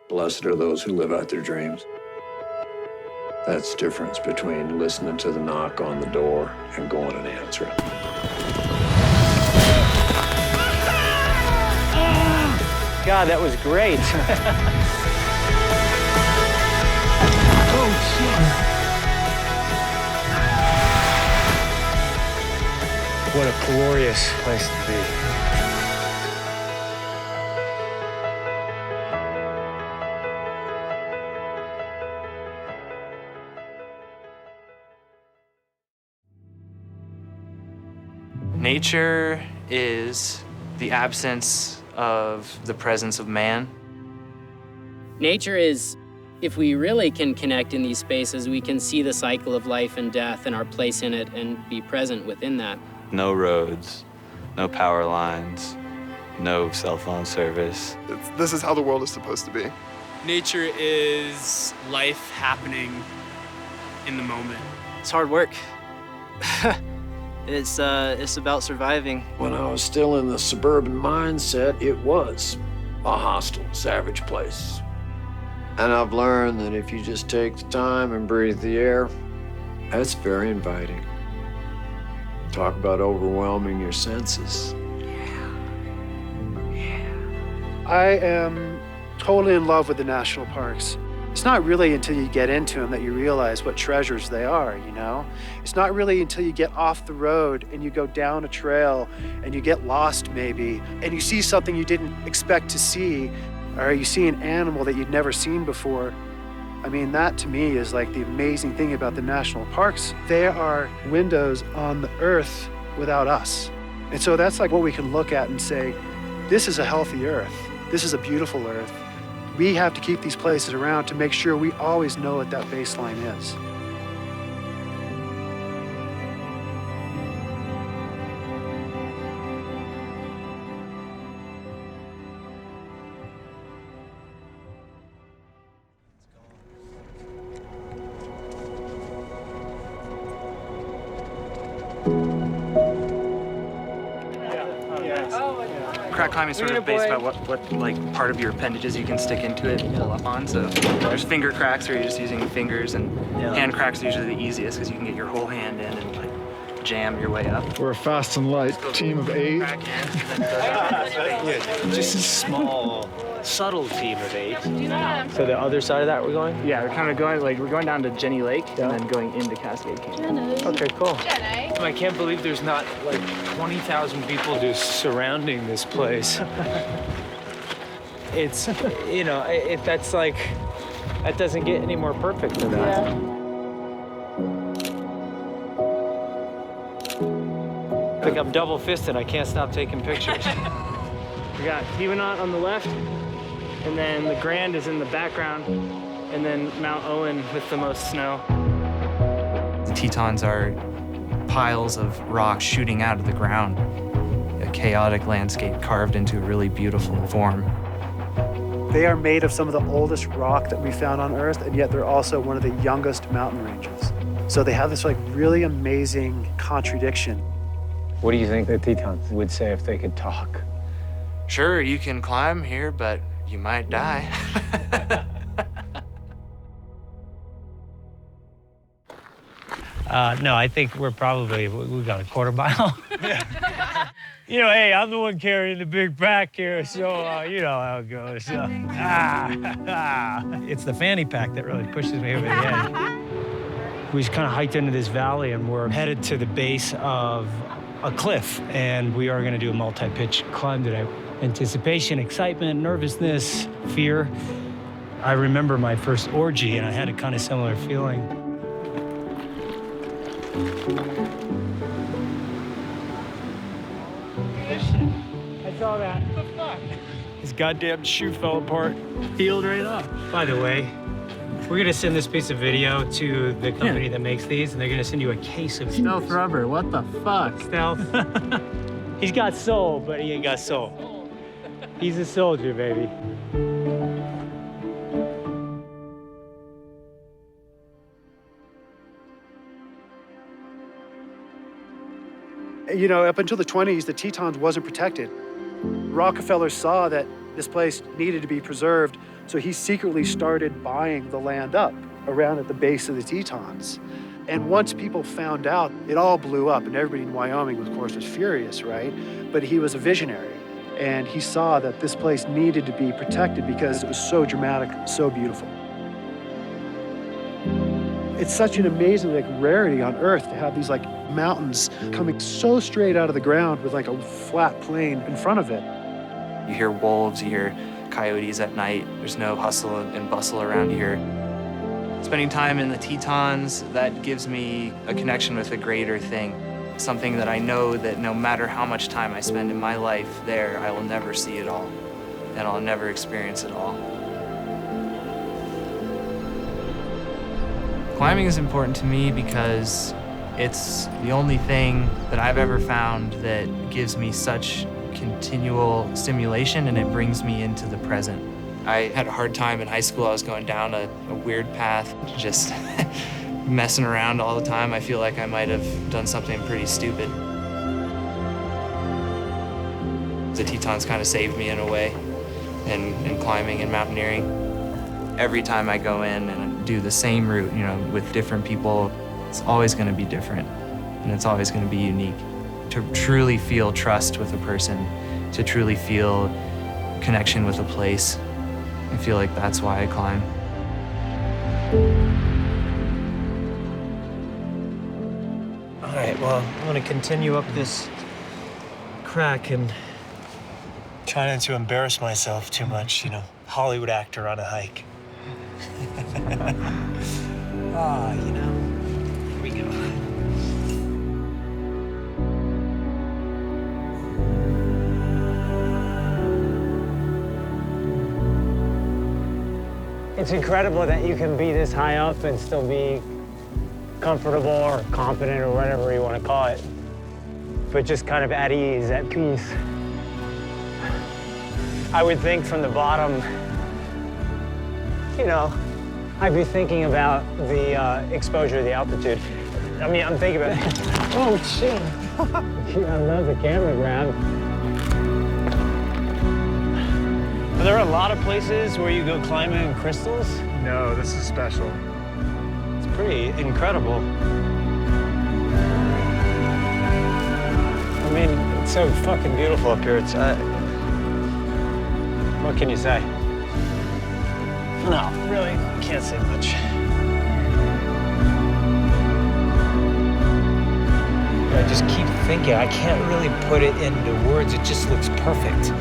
Blessed are those who live out their dreams. That's the difference between listening to the knock on the door and going and answering. God, that was great. Oh, shit. What a glorious place to be. Nature is the absence of the presence of man. Nature is, if we really can connect in these spaces, we can see the cycle of life and death and our place in it and be present within that. No roads, no power lines, no cell phone service. This is how the world is supposed to be. Nature is life happening in the moment. It's hard work. It's about surviving. When I was still in the suburban mindset, it was a hostile, savage place. And I've learned that if you just take the time and breathe the air, that's very inviting. Talk about overwhelming your senses. I am totally in love with the national parks. It's not really until you get into them that you realize what treasures they are, you know? It's not really until you get off the road and you go down a trail and you get lost maybe, and you see something you didn't expect to see, or you see an animal that you'd never seen before. I mean, that to me is like the amazing thing about the national parks. They are windows on the earth without us. And so that's like what we can look at and say, this is a healthy earth. This is a beautiful earth. We have to keep these places around to make sure we always know what that baseline is. Crack climbing is sort of based about what like part of your appendages you can stick into it and pull up on. So there's finger cracks where you're just using fingers, and hand cracks are usually the easiest because you can get your whole hand in and like jam your way up. We're a fast and light team of 8. Just a small, subtle team of 8. So the other side of that we're going? Yeah, we're kind of going we're going down to Jenny Lake and then going into Cascade Canyon. Okay, cool. I can't believe there's not like 20,000 people just surrounding this place. It's, you know, that's like, that doesn't get any more perfect than that. Yeah. I think I'm double-fisted. I can't stop taking pictures. We got Huguenot on the left, and then the Grand is in the background, and then Mount Owen with the most snow. The Tetons are piles of rock shooting out of the ground, a chaotic landscape carved into a really beautiful form. They are made of some of the oldest rock that we found on Earth, and yet they're also one of the youngest mountain ranges. So they have this like really amazing contradiction. What do you think the Tetons would say if they could talk? Sure, you can climb here, but you might die. No, I think we got a quarter mile. You know, hey, I'm the one carrying the big pack here, so you know how it goes. It's the fanny pack that really pushes me over the edge. We just kind of hiked into this valley, and we're headed to the base of a cliff, and we are going to do a multi-pitch climb today. Anticipation, excitement, nervousness, fear. I remember my first orgy, and I had a kind of similar feeling. I saw that. What the fuck? His goddamn shoe fell apart. Peeled right off. By the way, we're gonna send this piece of video to the company that makes these, and they're gonna send you a case of Stealth rubber, what the fuck? Stealth. He's got soul, but he ain't got soul. He's a soldier, baby. You know, up until the 20s, the Tetons wasn't protected. Rockefeller saw that this place needed to be preserved So he secretly started buying the land up around at the base of the Tetons. And once people found out, it all blew up, and everybody in Wyoming, of course, was furious, right? But he was a visionary, and he saw that this place needed to be protected because it was so dramatic, so beautiful. It's such an amazing rarity on Earth to have these mountains coming so straight out of the ground with a flat plain in front of it. You hear wolves, you hear coyotes at night. There's no hustle and bustle around here. Spending time in the Tetons, that gives me a connection with a greater thing. Something that I know that no matter how much time I spend in my life there, I will never see it all, and I'll never experience it all. Climbing is important to me because it's the only thing that I've ever found that gives me such continual stimulation, and it brings me into the present. I had a hard time in high school. I was going down a weird path, just messing around all the time. I feel like I might have done something pretty stupid. The Tetons kind of saved me in a way, in climbing and mountaineering. Every time I go in and do the same route, with different people, it's always going to be different, and it's always going to be unique. To truly feel trust with a person, to truly feel connection with a place, I feel like that's why I climb. All right, well, I'm gonna continue up this crack and try not to embarrass myself too much, Hollywood actor on a hike. Here we go. It's incredible that you can be this high up and still be comfortable or confident or whatever you want to call it, but just kind of at ease, at peace. I would think from the bottom, I'd be thinking about the exposure, the altitude. I mean, I'm thinking about, oh shit. I love the camera grab. Are there a lot of places where you go climbing in crystals? No, this is special. It's pretty incredible. I mean, it's so fucking beautiful up here. It's, what can you say? No, really, can't say much. I just keep thinking, I can't really put it into words. It just looks perfect.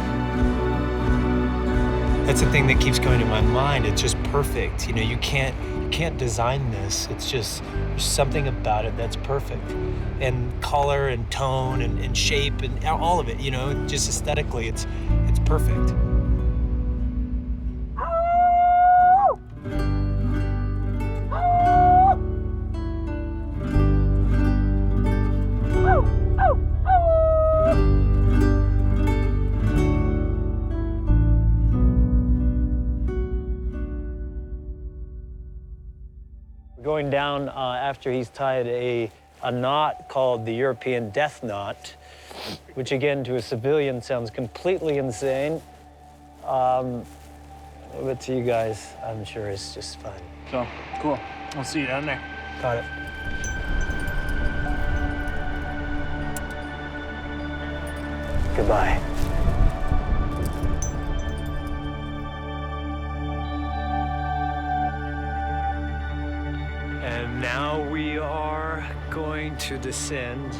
That's the thing that keeps coming to my mind. It's just perfect. You can't design this. It's just, there's something about it that's perfect. And color and tone and shape and all of it, just aesthetically, it's perfect. Going down after he's tied a knot called the European death knot, which again to a civilian sounds completely insane. But to you guys, I'm sure it's just fun. So, cool. I'll see you down there. Got it. Goodbye. And now we are going to descend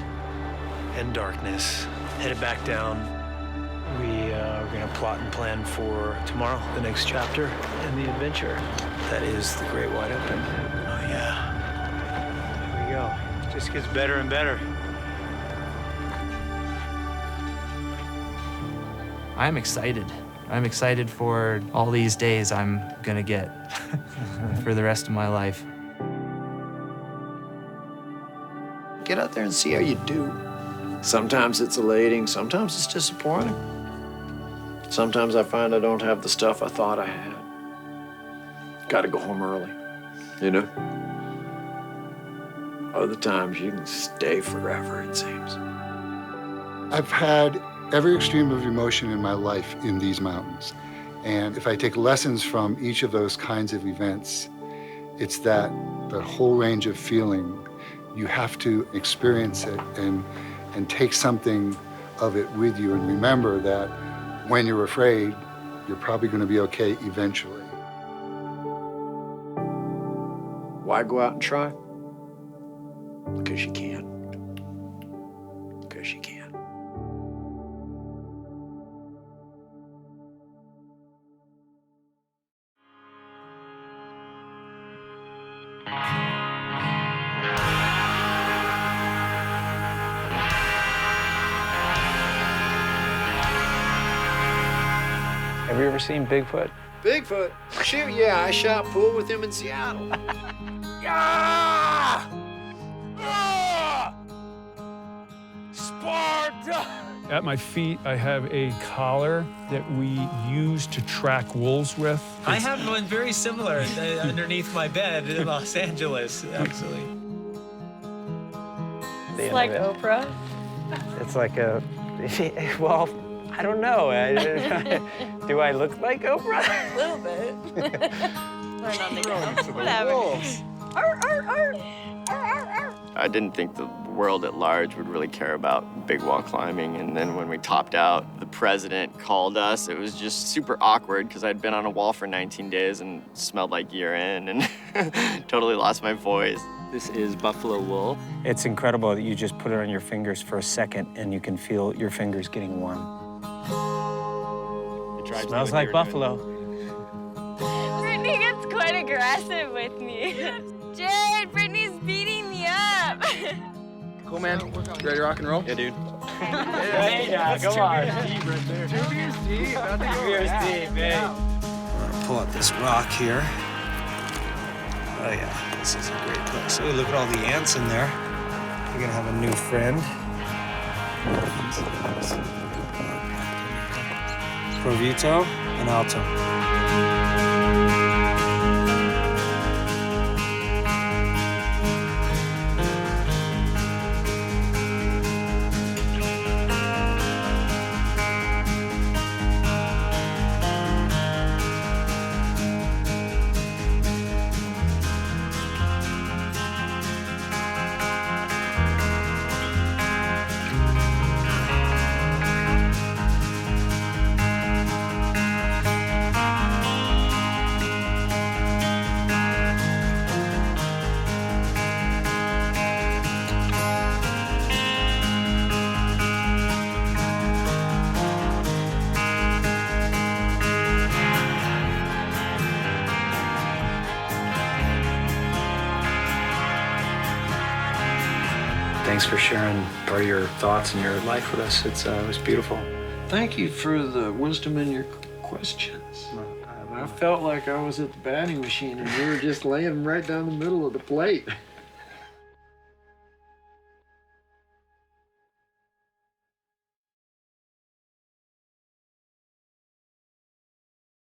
in darkness, headed back down. We are going to plot and plan for tomorrow, the next chapter in the adventure. That is the Great Wide Open. Oh yeah, here we go. It just gets better and better. I'm excited. I'm excited for all these days I'm gonna get for the rest of my life. Get out there and see how you do. Sometimes it's elating, sometimes it's disappointing. Sometimes I find I don't have the stuff I thought I had. Gotta go home early, Other times you can stay forever, it seems. I've had every extreme of emotion in my life in these mountains. And if I take lessons from each of those kinds of events, it's that whole range of feeling. You have to experience it and take something of it with you, and remember that when you're afraid, you're probably going to be okay eventually. Why go out and try? Because you can. Because you can. Have you ever seen Bigfoot? Bigfoot? Shoot, yeah, I shot pool with him in Seattle. Sparta! At my feet, I have a collar that we use to track wolves with. I have one very similar underneath my bed in Los Angeles, actually. It's like Oprah. It's like a, well, I don't know. Do I look like Oprah? A little bit. Learn on the go. Whatever. I didn't think the world at large would really care about big wall climbing, and then when we topped out, the president called us. It was just super awkward because I'd been on a wall for 19 days and smelled like urine and totally lost my voice. This is buffalo wool. It's incredible that you just put it on your fingers for a second and you can feel your fingers getting warm. It smells like buffalo. Brittany gets quite aggressive with me. Jared, Brittany's beating me up. Cool, man. You ready to rock and roll? Yeah, dude. Hey, now, come on. 2 beers deep right there. 2 beers deep. 2 beers deep, man. I'm gonna pull up this rock here. Oh yeah, this is a great place. Oh, look at all the ants in there. You're gonna have a new friend. Provito and Alto. Thanks for sharing part of your thoughts and your life with us. It was beautiful. Thank you for the wisdom in your questions. I felt like I was at the batting machine and you were just laying right down the middle of the plate.